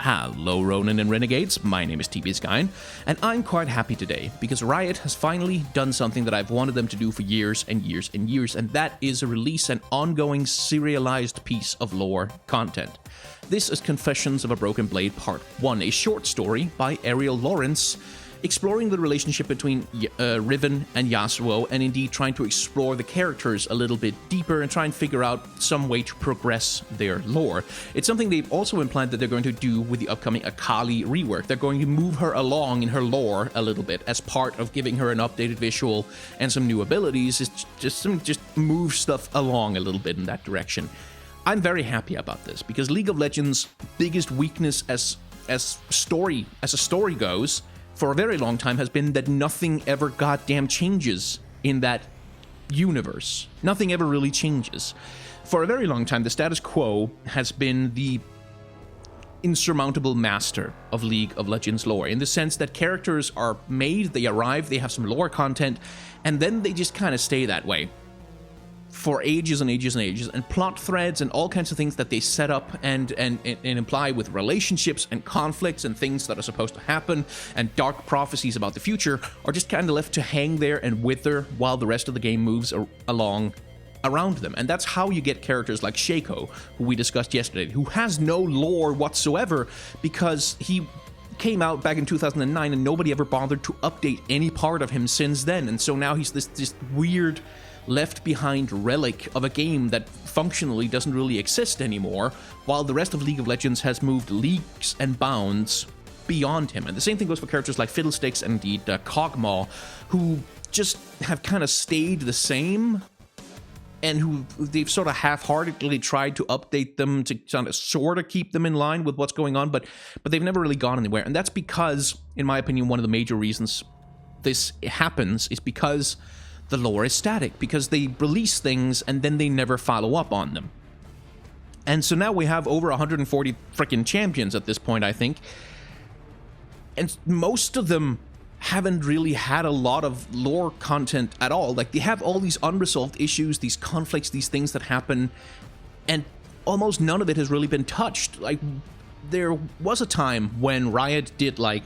Hello Ronin and Renegades, my name is TBSkyne, and I'm quite happy today because Riot has finally done something that I've wanted them to do for years and years and years, and that is release an ongoing serialized piece of lore content. This is Confessions of a Broken Blade Part 1, a short story by Ariel Lawrence, exploring the relationship between Riven and Yasuo, and indeed trying to explore the characters a little bit deeper and try and figure out some way to progress their lore. It's something they've also implied that they're going to do with the upcoming Akali rework. They're going to move her along in her lore a little bit as part of giving her an updated visual and some new abilities. It's just move stuff along a little bit in that direction. I'm very happy about this because League of Legends' biggest weakness as a story goes for a very long time has been that nothing ever goddamn changes in that universe. Nothing ever really changes. For a very long time, the status quo has been the insurmountable master of League of Legends lore, in the sense that characters are made, they arrive, they have some lore content, and then they just kind of stay that way for ages and ages and ages, and plot threads and all kinds of things that they set up and imply with relationships and conflicts and things that are supposed to happen and dark prophecies about the future are just kind of left to hang there and wither while the rest of the game moves along around them. And that's how you get characters like Shaco, who we discussed yesterday, who has no lore whatsoever because he came out back in 2009 and nobody ever bothered to update any part of him since then. And so now he's this weird left behind relic of a game that functionally doesn't really exist anymore, while the rest of League of Legends has moved leagues and bounds beyond him. And the same thing goes for characters like Fiddlesticks and indeed Kog'Maw, who just have kind of stayed the same, and who they've sort of half-heartedly tried to update them to sort of keep them in line with what's going on, but they've never really gone anywhere. And that's because, in my opinion, one of the major reasons this happens is because the lore is static, because they release things and then they never follow up on them. And so now we have over 140 freaking champions at this point, I think. And most of them haven't really had a lot of lore content at all. Like, they have all these unresolved issues, these conflicts, these things that happen, and almost none of it has really been touched. Like, there was a time when Riot did, like,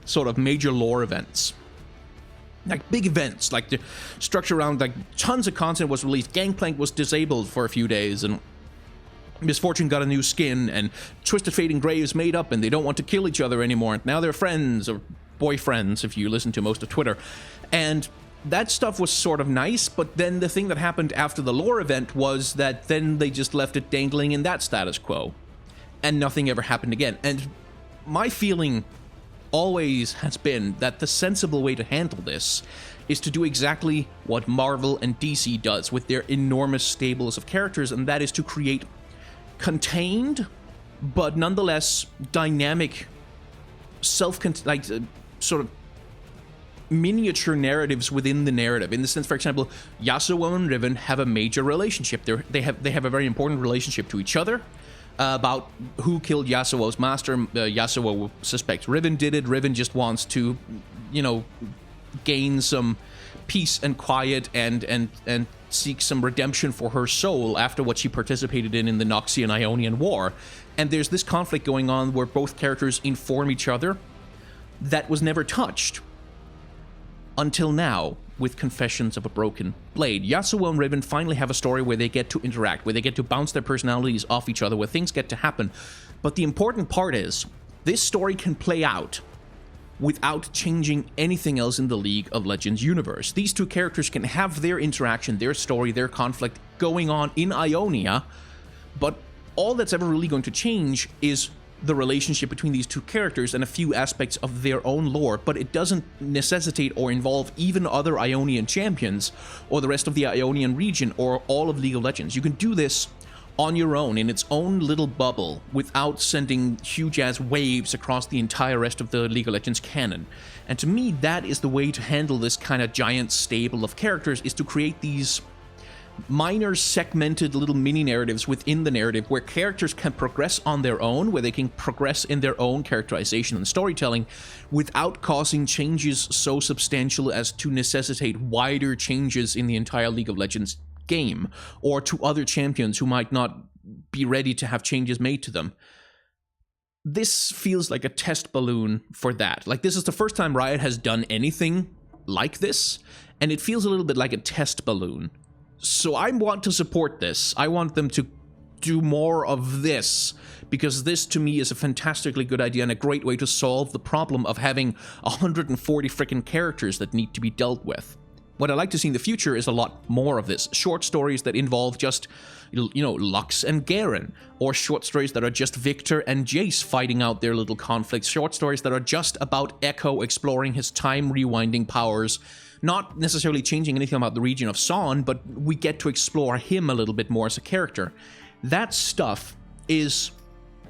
sort of major lore events. Like big events, like the structure around, like tons of content was released. Gangplank was disabled for a few days, and Misfortune got a new skin, and Twisted Fate and Graves made up, and they don't want to kill each other anymore. Now they're friends, or boyfriends, if you listen to most of Twitter. And that stuff was sort of nice, but then the thing that happened after the lore event was that then they just left it dangling in that status quo, and nothing ever happened again. And my feeling always has been that the sensible way to handle this is to do exactly what Marvel and DC does with their enormous stables of characters, and that is to create contained but nonetheless dynamic sort of miniature narratives within the narrative. In the sense, for example, Yasuo and Riven have a major relationship. They have a very important relationship to each other about who killed Yasuo's master. Yasuo suspects Riven did it. Riven just wants to, gain some peace and quiet and seek some redemption for her soul after what she participated in the Noxian Ionian War. And there's this conflict going on where both characters inform each other that was never touched until now with Confessions of a Broken Blade. Yasuo and Riven finally have a story where they get to interact, where they get to bounce their personalities off each other, where things get to happen. But the important part is, this story can play out without changing anything else in the League of Legends universe. These two characters can have their interaction, their story, their conflict going on in Ionia, but all that's ever really going to change is the relationship between these two characters and a few aspects of their own lore, but it doesn't necessitate or involve even other Ionian champions or the rest of the Ionian region or all of League of Legends. You can do this on your own in its own little bubble without sending huge-ass waves across the entire rest of the League of Legends canon. And to me, that is the way to handle this kind of giant stable of characters, is to create these minor segmented little mini narratives within the narrative where characters can progress on their own, where they can progress in their own characterization and storytelling without causing changes so substantial as to necessitate wider changes in the entire League of Legends game, or to other champions who might not be ready to have changes made to them. this feels like a test balloon for that. Like, this is the first time Riot has done anything like this, and it feels a little bit like a test balloon. So I want to support this. I want them to do more of this, because this to me is a fantastically good idea and a great way to solve the problem of having 140 freaking characters that need to be dealt with. What I'd like to see in the future is a lot more of this. Short stories that involve just, you know, Lux and Garen, or short stories that are just Victor and Jace fighting out their little conflicts, short stories that are just about Echo exploring his time-rewinding powers, not necessarily changing anything about the region of Son, but we get to explore him a little bit more as a character. That stuff is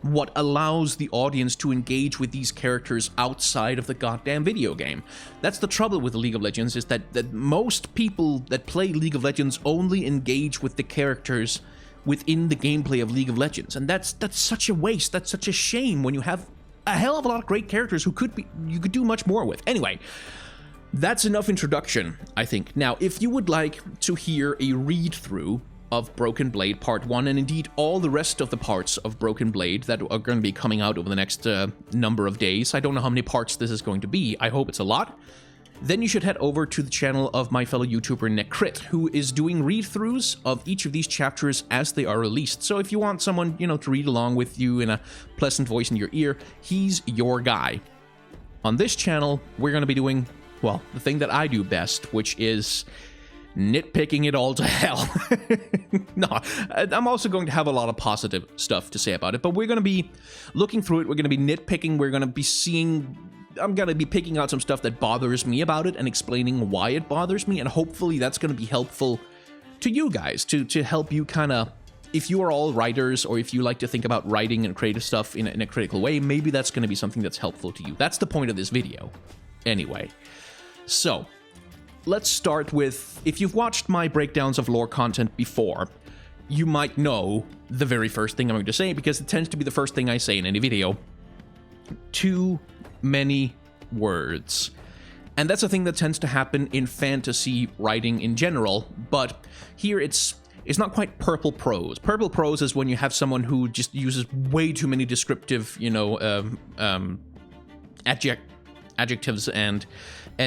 what allows the audience to engage with these characters outside of the goddamn video game. That's the trouble with League of Legends, is that most people that play League of Legends only engage with the characters within the gameplay of League of Legends. And that's such a waste, that's such a shame when you have a hell of a lot of great characters who you could do much more with. Anyway, that's enough introduction, I think. Now, if you would like to hear a read-through of Broken Blade Part 1, and indeed all the rest of the parts of Broken Blade that are going to be coming out over the next number of days. I don't know how many parts this is going to be. I hope it's a lot. Then you should head over to the channel of my fellow YouTuber Necrit, who is doing read-throughs of each of these chapters as they are released. So if you want someone, you know, to read along with you in a pleasant voice in your ear, he's your guy. On this channel, we're going to be doing, well, the thing that I do best, which is nitpicking it all to hell. No, I'm also going to have a lot of positive stuff to say about it, but we're going to be looking through it, we're going to be nitpicking, we're going to be seeing, I'm going to be picking out some stuff that bothers me about it and explaining why it bothers me, and hopefully that's going to be helpful to you guys, to help you kind of, if you are all writers, or if you like to think about writing and creative stuff in a critical way, maybe that's going to be something that's helpful to you. That's the point of this video. Anyway, so let's start with, if you've watched my breakdowns of lore content before, you might know the very first thing I'm going to say, because it tends to be the first thing I say in any video. Too many words. And that's a thing that tends to happen in fantasy writing in general, but here it's not quite purple prose. Purple prose is when you have someone who just uses way too many descriptive, you know, adjectives and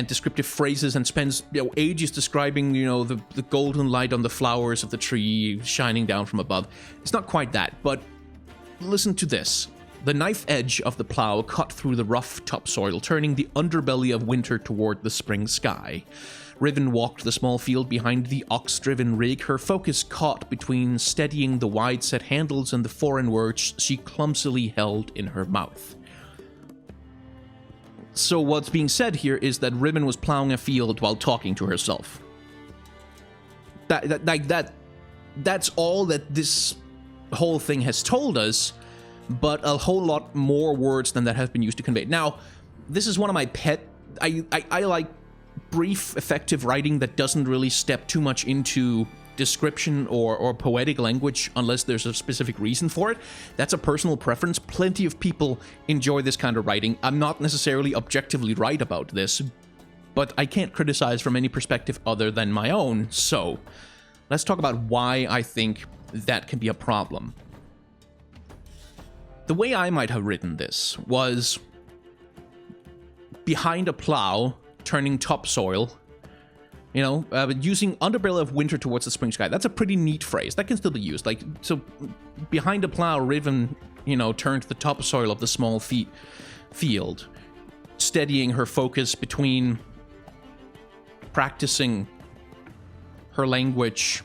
descriptive phrases, and spends, you know, ages describing, you know, the golden light on the flowers of the tree shining down from above. It's not quite that, but listen to this. The knife edge of the plow cut through the rough topsoil, turning the underbelly of winter toward the spring sky. Riven walked the small field behind the ox-driven rig, her focus caught between steadying the wide-set handles and the foreign words she clumsily held in her mouth. So what's being said here is that Riven was plowing a field while talking to herself. That's all that this whole thing has told us, but a whole lot more words than that have been used to convey. Now, this is one of my pet... I like brief, effective writing that doesn't really step too much into description or poetic language unless there's a specific reason for it. That's a personal preference. Plenty of people enjoy this kind of writing. I'm not necessarily objectively right about this, but I can't criticize from any perspective other than my own. So let's talk about why I think that can be a problem. The way I might have written this was behind a plow, turning topsoil, you know, using underbelly of winter towards the spring sky. That's a pretty neat phrase. That can still be used. Like, so behind a plow, Riven, you know, turned the topsoil of the small field, steadying her focus between practicing her language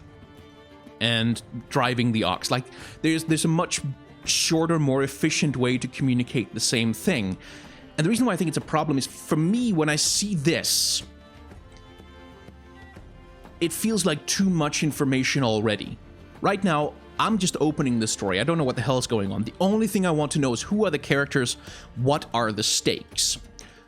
and driving the ox. Like, there's a much shorter, more efficient way to communicate the same thing. And the reason why I think it's a problem is, for me, when I see this, it feels like too much information already. Right now, I'm just opening the story. I don't know what the hell is going on. The only thing I want to know is, who are the characters? What are the stakes?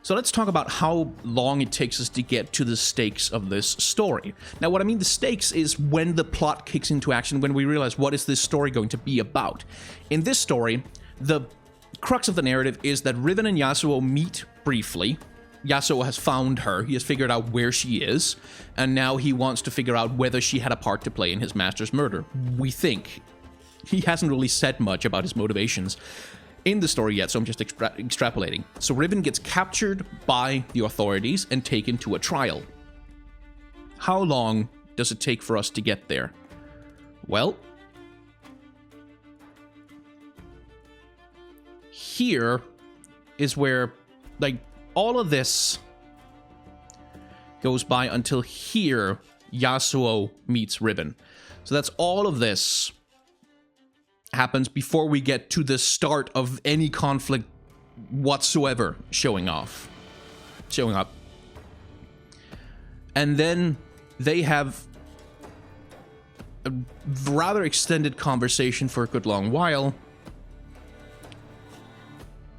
So let's talk about how long it takes us to get to the stakes of this story. Now, what I mean the stakes is when the plot kicks into action, when we realize what is this story going to be about. In this story, the crux of the narrative is that Riven and Yasuo meet briefly. Yasuo has found her, he has figured out where she is, and now he wants to figure out whether she had a part to play in his master's murder. We think. He hasn't really said much about his motivations. in the story yet, so I'm just extrapolating. So Riven gets captured by the authorities and taken to a trial. How long does it take for us to get there? Well, here is where, like, all of this goes by until here Yasuo meets Riven. So that's all of this happens before we get to the start of any conflict whatsoever showing up. And then they have a rather extended conversation for a good long while.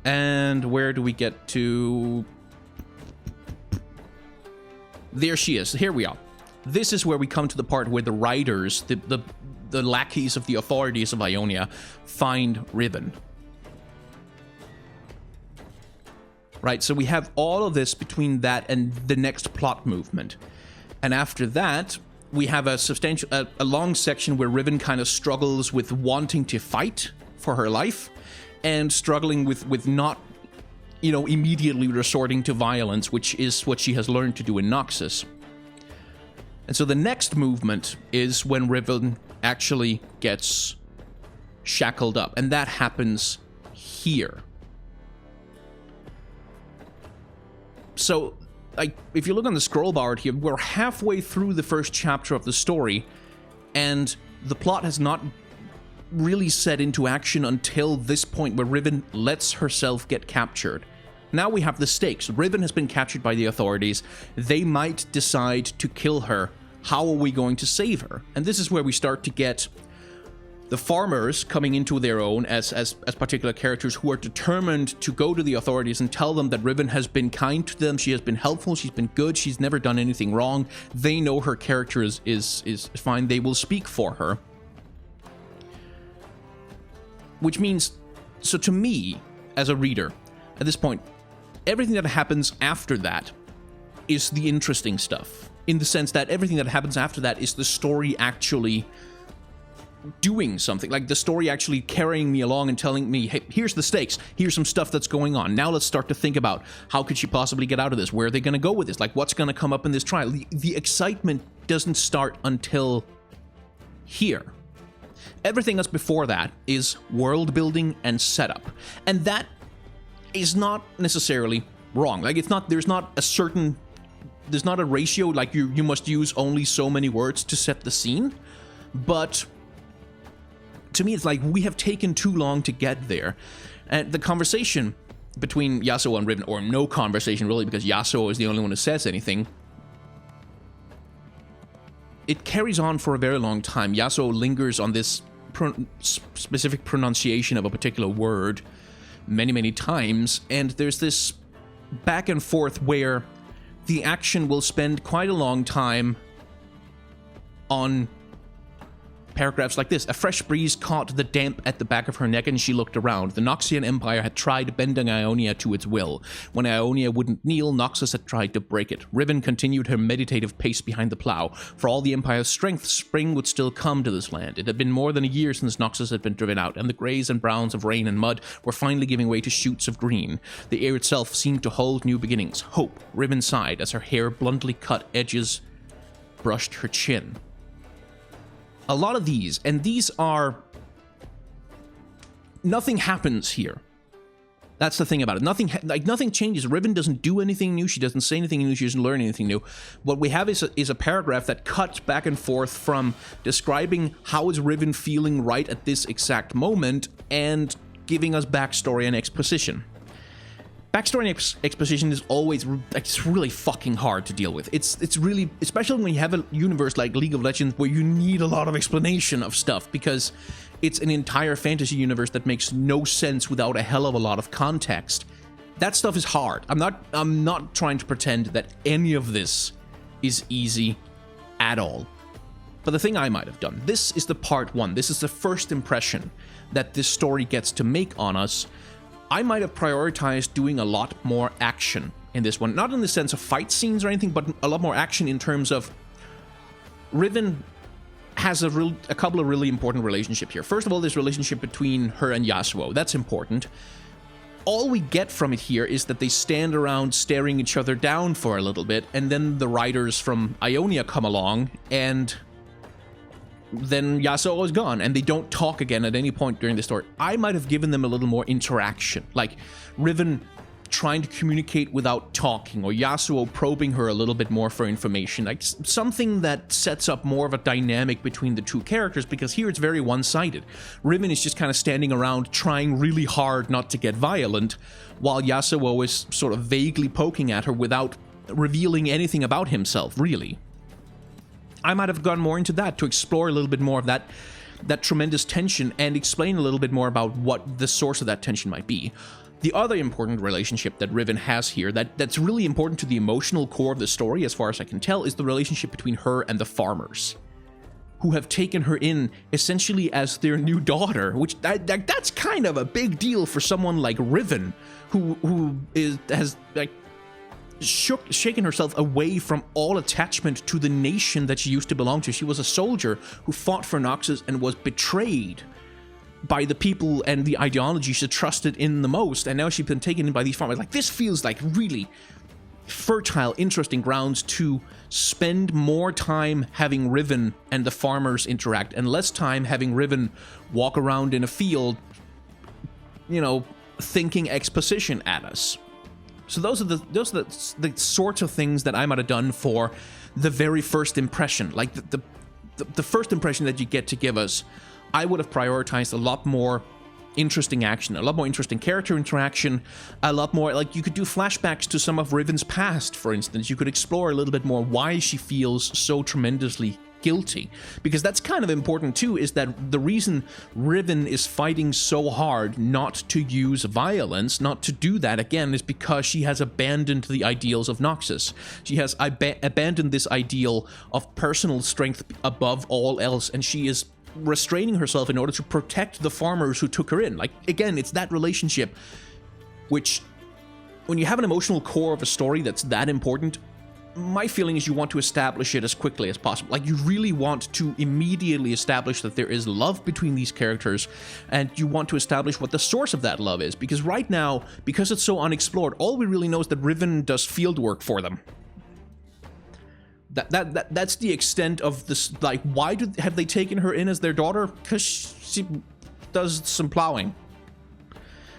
And where do we get to? There she is. Here we are. This is where we come to the part where the riders, the lackeys of the authorities of Ionia, find Riven. Right, so we have all of this between that and the next plot movement. And after that, we have a long section where Riven kind of struggles with wanting to fight for her life and struggling with not, immediately resorting to violence, which is what she has learned to do in Noxus. And so the next movement is when Riven actually gets shackled up, and that happens here. So, if you look on the scroll bar here, we're halfway through the first chapter of the story, and the plot has not really set into action until this point where Riven lets herself get captured. Now we have the stakes. Riven has been captured by the authorities. They might decide to kill her. How are we going to save her? And this is where we start to get the farmers coming into their own as particular characters who are determined to go to the authorities and tell them that Riven has been kind to them. She has been helpful. She's been good. She's never done anything wrong. They know her character is fine. They will speak for her. Which means, so to me, as a reader, at this point, everything that happens after that is the interesting stuff. In the sense that everything that happens after that is the story actually doing something. Like the story actually carrying me along and telling me, hey, here's the stakes. Here's some stuff that's going on. Now let's start to think about how could she possibly get out of this? Where are they going to go with this? Like what's going to come up in this trial? The excitement doesn't start until here. Everything that's before that is world building and setup. And that is not necessarily wrong. Like there's not a ratio, like you must use only so many words to set the scene. But to me, it's like we have taken too long to get there. And the conversation between Yasuo and Riven, or no conversation really, because Yasuo is the only one who says anything, it carries on for a very long time. Yasuo lingers on this specific pronunciation of a particular word many, many times, and there's this back and forth where the action will spend quite a long time on paragraphs like this. A fresh breeze caught the damp at the back of her neck and she looked around. The Noxian Empire had tried bending Ionia to its will. When Ionia wouldn't kneel, Noxus had tried to break it. Riven continued her meditative pace behind the plow. For all the Empire's strength, spring would still come to this land. It had been more than a year since Noxus had been driven out, and the greys and browns of rain and mud were finally giving way to shoots of green. The air itself seemed to hold new beginnings. Hope. Riven sighed as her hair bluntly cut edges brushed her chin. A lot of these, and these are... Nothing happens here. That's the thing about it. Nothing changes. Riven doesn't do anything new. She doesn't say anything new. She doesn't learn anything new. What we have is a paragraph that cuts back and forth from describing how is Riven feeling right at this exact moment and giving us backstory and exposition. Backstory and exposition is always, it's really fucking hard to deal with. It's really, especially when you have a universe like League of Legends where you need a lot of explanation of stuff, because it's an entire fantasy universe that makes no sense without a hell of a lot of context. That stuff is hard. I'm not trying to pretend that any of this is easy at all. But the thing I might have done, this is the part one. This is the first impression that this story gets to make on us. I might have prioritized doing a lot more action in this one. Not in the sense of fight scenes or anything, but a lot more action in terms of Riven has a couple of really important relationships here. First of all, this relationship between her and Yasuo. That's important. All we get from it here is that they stand around staring each other down for a little bit, and then the riders from Ionia come along, and then Yasuo is gone, and they don't talk again at any point during the story. I might have given them a little more interaction, like Riven trying to communicate without talking, or Yasuo probing her a little bit more for information, like something that sets up more of a dynamic between the two characters, because here it's very one-sided. Riven is just kind of standing around trying really hard not to get violent, while Yasuo is sort of vaguely poking at her without revealing anything about himself, really. I might have gone more into that to explore a little bit more of that tremendous tension and explain a little bit more about what the source of that tension might be. The other important relationship that Riven has here, that's really important to the emotional core of the story, as far as I can tell, is the relationship between her and the farmers, who have taken her in essentially as their new daughter, which that's kind of a big deal for someone like Riven, who has like shaken herself away from all attachment to the nation that she used to belong to. She was a soldier who fought for Noxus and was betrayed by the people and the ideology she trusted in the most, and now she's been taken in by these farmers. Like, this feels like really fertile, interesting grounds to spend more time having Riven and the farmers interact, and less time having Riven walk around in a field, you know, thinking exposition at us. So those are the sorts of things that I might have done for the very first impression, like the first impression that you get to give us. I would have prioritized a lot more interesting action, a lot more interesting character interaction, a lot more, like, you could do flashbacks to some of Riven's past, for instance. You could explore a little bit more why she feels so tremendously guilty, because that's kind of important too, is that the reason Riven is fighting so hard not to use violence, not to do that again, is because she has abandoned the ideals of Noxus. She has abandoned this ideal of personal strength above all else, and she is restraining herself in order to protect the farmers who took her in. Like, again, it's that relationship which, when you have an emotional core of a story that's that important, my feeling is you want to establish it as quickly as possible. Like, you really want to immediately establish that there is love between these characters, and you want to establish what the source of that love is, because right now, because it's so unexplored, all we really know is that Riven does field work for them. That's the extent of this. Like, why have they taken her in as their daughter? Because she does some plowing,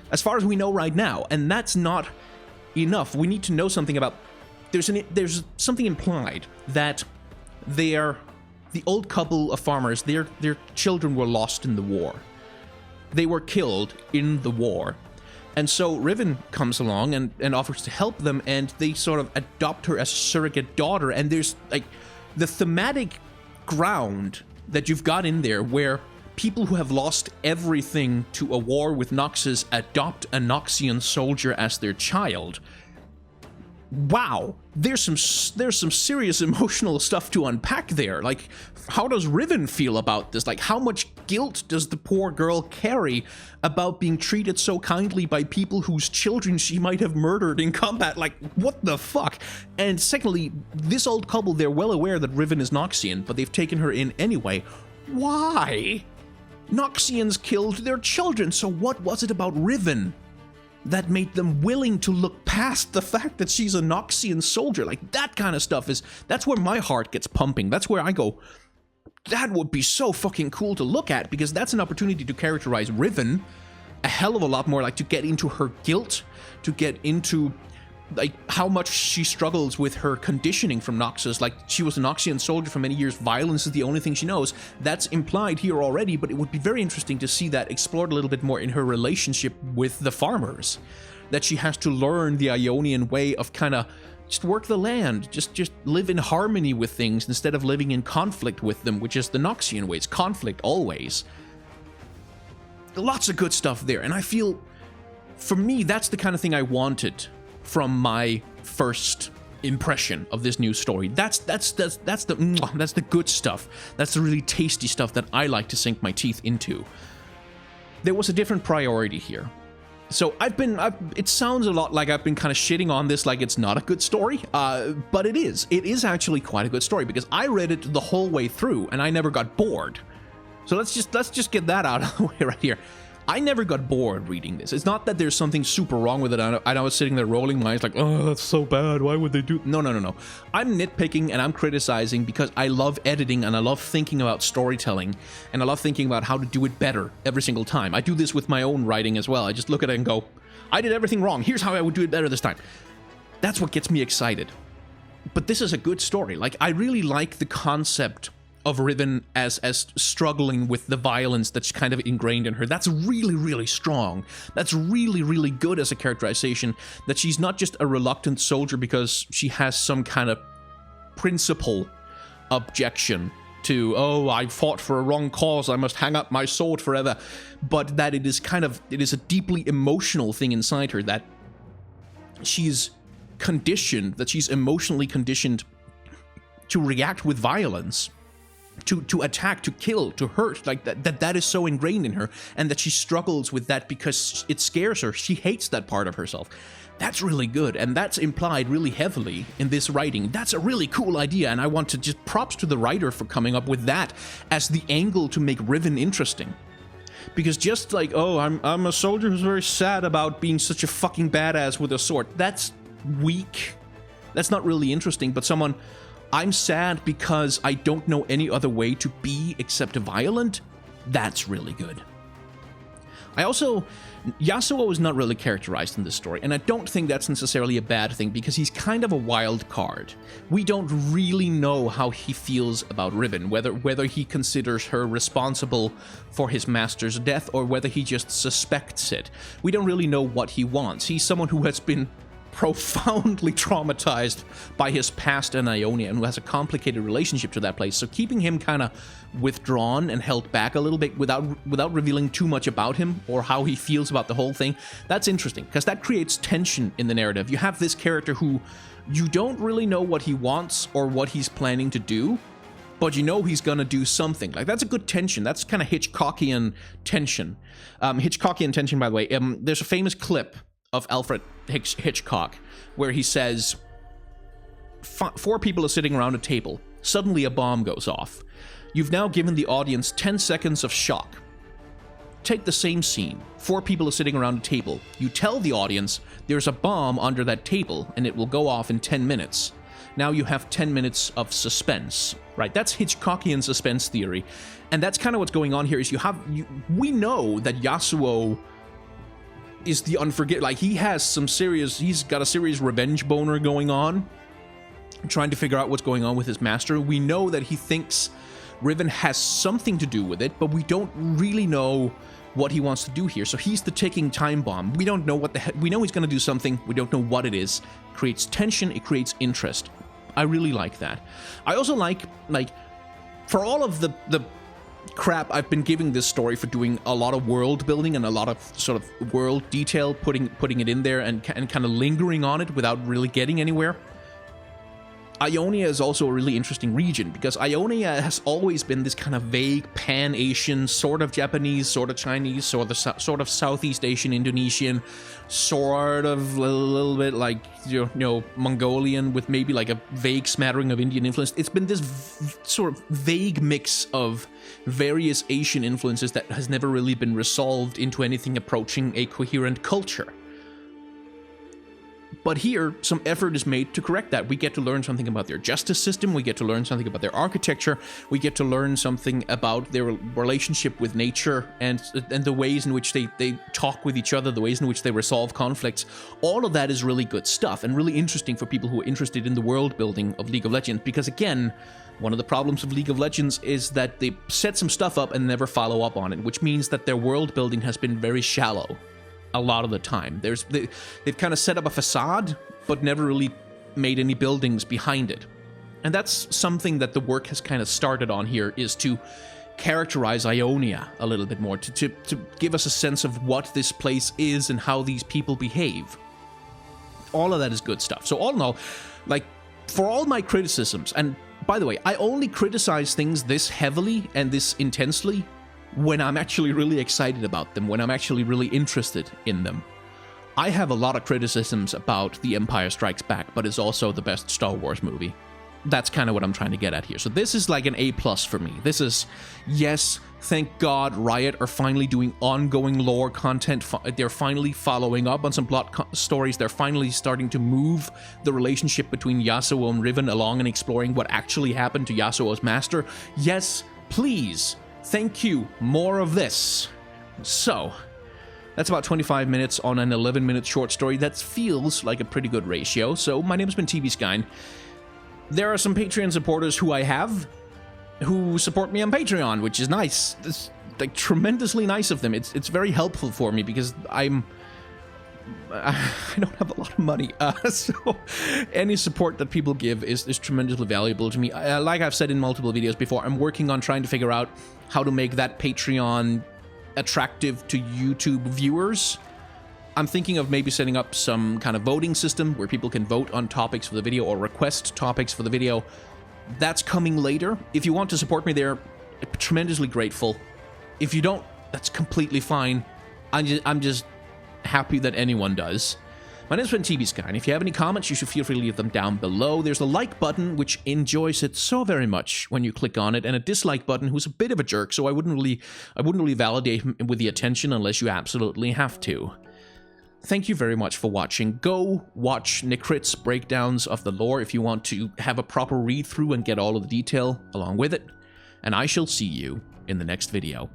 as far as we know right now, and that's not enough. We need to know something about. There's something implied that the old couple of farmers, their children were lost in the war. They were killed in the war. And so Riven comes along and offers to help them, and they sort of adopt her as a surrogate daughter. And there's, like, the thematic ground that you've got in there where people who have lost everything to a war with Noxus adopt a Noxian soldier as their child. Wow, there's some serious emotional stuff to unpack there. Like, how does Riven feel about this? Like, how much guilt does the poor girl carry about being treated so kindly by people whose children she might have murdered in combat? Like, what the fuck? And secondly, this old couple, they're well aware that Riven is Noxian, but they've taken her in anyway. Why? Noxians killed their children, so what was it about Riven that made them willing to look past the fact that she's a Noxian soldier? Like, that kind of stuff that's where my heart gets pumping. That's where I go, that would be so fucking cool to look at, because that's an opportunity to characterize Riven a hell of a lot more, like, to get into her guilt, to get into, like, how much she struggles with her conditioning from Noxus. Like, she was a Noxian soldier for many years, violence is the only thing she knows. That's implied here already, but it would be very interesting to see that explored a little bit more in her relationship with the farmers. That she has to learn the Ionian way of kind of just work the land, just live in harmony with things instead of living in conflict with them, which is the Noxian way. It's conflict always. Lots of good stuff there, and I feel, for me, that's the kind of thing I wanted from my first impression of this new story. That's the good stuff. That's the really tasty stuff that I like to sink my teeth into. There was a different priority here. So it sounds a lot like I've been kind of shitting on this like it's not a good story, but it is. It is actually quite a good story because I read it the whole way through and I never got bored. So let's just get that out of the way right here. I never got bored reading this. It's not that there's something super wrong with it. I was sitting there rolling my eyes like, oh, that's so bad. Why would they do? No. I'm nitpicking and I'm criticizing because I love editing and I love thinking about storytelling and I love thinking about how to do it better every single time. I do this with my own writing as well. I just look at it and go, I did everything wrong. Here's how I would do it better this time. That's what gets me excited. But this is a good story. Like, I really like the concept of Riven as struggling with the violence that's kind of ingrained in her. That's really, really strong. That's really, really good as a characterization, that she's not just a reluctant soldier because she has some kind of principle objection to, oh, I fought for a wrong cause, I must hang up my sword forever, but that it is a deeply emotional thing inside her, that she's conditioned, that she's emotionally conditioned to react with violence, to attack, to kill, to hurt, like that is so ingrained in her, and that she struggles with that because it scares her. She hates that part of herself. That's really good, and that's implied really heavily in this writing. That's a really cool idea, and I want to just props to the writer for coming up with that as the angle to make Riven interesting. Because just like, oh, I'm a soldier who's very sad about being such a fucking badass with a sword, that's weak. That's not really interesting, but someone, I'm sad because I don't know any other way to be except violent, that's really good. Yasuo is not really characterized in this story, and I don't think that's necessarily a bad thing because he's kind of a wild card. We don't really know how he feels about Riven, whether he considers her responsible for his master's death or whether he just suspects it. We don't really know what he wants. He's someone who has been profoundly traumatized by his past in Ionia and who has a complicated relationship to that place. So keeping him kind of withdrawn and held back a little bit without revealing too much about him or how he feels about the whole thing, that's interesting because that creates tension in the narrative. You have this character who you don't really know what he wants or what he's planning to do, but you know he's gonna do something. Like, that's a good tension. That's kind of Hitchcockian tension. Hitchcockian tension, by the way. There's a famous clip of Alfred Hitchcock, where he says, four people are sitting around a table. Suddenly a bomb goes off. You've now given the audience 10 seconds of shock. Take the same scene. 4 people are sitting around a table. You tell the audience there's a bomb under that table and it will go off in 10 minutes. Now you have 10 minutes of suspense, right? That's Hitchcockian suspense theory. And that's kind of what's going on here is we know that Yasuo is the like, he's got a serious revenge boner going on, trying to figure out what's going on with his master. We know that he thinks Riven has something to do with it, but we don't really know what he wants to do here. So he's the ticking time bomb. We don't know what the heck. We know he's going to do something. We don't know what it is. It creates tension. It creates interest. I really like that. I also like for all of the crap I've been giving this story for doing a lot of world building and a lot of sort of world detail, putting it in there and kind of lingering on it without really getting anywhere. Ionia is also a really interesting region because Ionia has always been this kind of vague pan-Asian, sort of Japanese, sort of Chinese, sort of Southeast Asian, Indonesian, sort of a little bit like, you know, Mongolian with maybe like a vague smattering of Indian influence. It's been this sort of vague mix of various Asian influences that has never really been resolved into anything approaching a coherent culture. But here, some effort is made to correct that. We get to learn something about their justice system, we get to learn something about their architecture, we get to learn something about their relationship with nature and the ways in which they talk with each other, the ways in which they resolve conflicts. All of that is really good stuff and really interesting for people who are interested in the world building of League of Legends, because again, one of the problems of League of Legends is that they set some stuff up and never follow up on it, which means that their world building has been very shallow. A lot of the time. They've kind of set up a facade, but never really made any buildings behind it. And that's something that the work has kind of started on here, is to characterize Ionia a little bit more, to give us a sense of what this place is and how these people behave. All of that is good stuff. So all in all, like, for all my criticisms, and by the way, I only criticize things this heavily and this intensely when I'm actually really excited about them, when I'm actually really interested in them. I have a lot of criticisms about The Empire Strikes Back, but it's also the best Star Wars movie. That's kind of what I'm trying to get at here. So this is like an A+ for me. This is, yes, thank God Riot are finally doing ongoing lore content. They're finally following up on some plot stories. They're finally starting to move the relationship between Yasuo and Riven along and exploring what actually happened to Yasuo's master. Yes, please. Thank you. More of this. So, that's about 25 minutes on an 11-minute short story. That feels like a pretty good ratio. So, my name has been TVSkine. There are some Patreon supporters who I have who support me on Patreon, which is nice. It's like tremendously nice of them. It's very helpful for me because I don't have a lot of money. So any support that people give is tremendously valuable to me. Like I've said in multiple videos before, I'm working on trying to figure out how to make that Patreon attractive to YouTube viewers. I'm thinking of maybe setting up some kind of voting system where people can vote on topics for the video or request topics for the video. That's coming later. If you want to support me there, I'm tremendously grateful. If you don't, that's completely fine. I'm just happy that anyone does. My name's been TVSkine. If you have any comments, you should feel free to leave them down below. There's a like button, which enjoys it so very much when you click on it, and a dislike button, who's a bit of a jerk, so I wouldn't really validate him with the attention unless you absolutely have to. Thank you very much for watching. Go watch Nikrit's breakdowns of the lore if you want to have a proper read-through and get all of the detail along with it. And I shall see you in the next video.